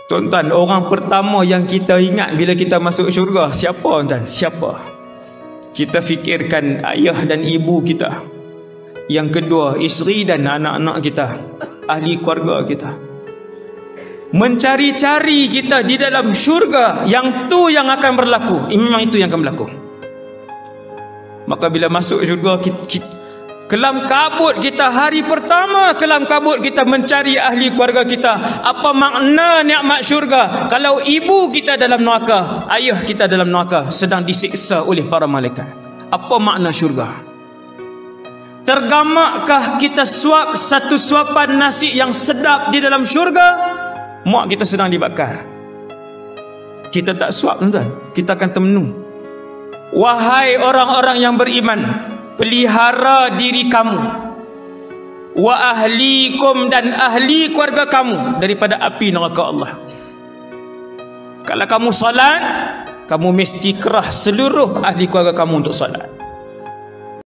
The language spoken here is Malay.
Tuan-tuan, orang pertama yang kita ingat bila kita masuk syurga siapa, tuan? Siapa? Kita fikirkan ayah dan ibu kita. Yang kedua, isteri dan anak-anak kita, ahli keluarga kita. Mencari-cari kita di dalam syurga, yang tu yang akan berlaku. Memang itu yang akan berlaku. Maka bila masuk syurga, kelam kabut kita, hari pertama kelam kabut kita mencari ahli keluarga kita. Apa makna nikmat syurga kalau ibu kita dalam neraka, ayah kita dalam neraka, sedang disiksa oleh para malaikat? Apa makna syurga? Tergamakkah kita suap satu suapan nasi yang sedap di dalam syurga, mak kita sedang dibakar? Kita tak suap, tuan-tuan, kita akan termenung. Wahai orang-orang yang beriman, pelihara diri kamu, wa ahlikum, dan ahli keluarga kamu daripada api neraka Allah. Kalau kamu salat, kamu mesti kerah seluruh ahli keluarga kamu untuk salat.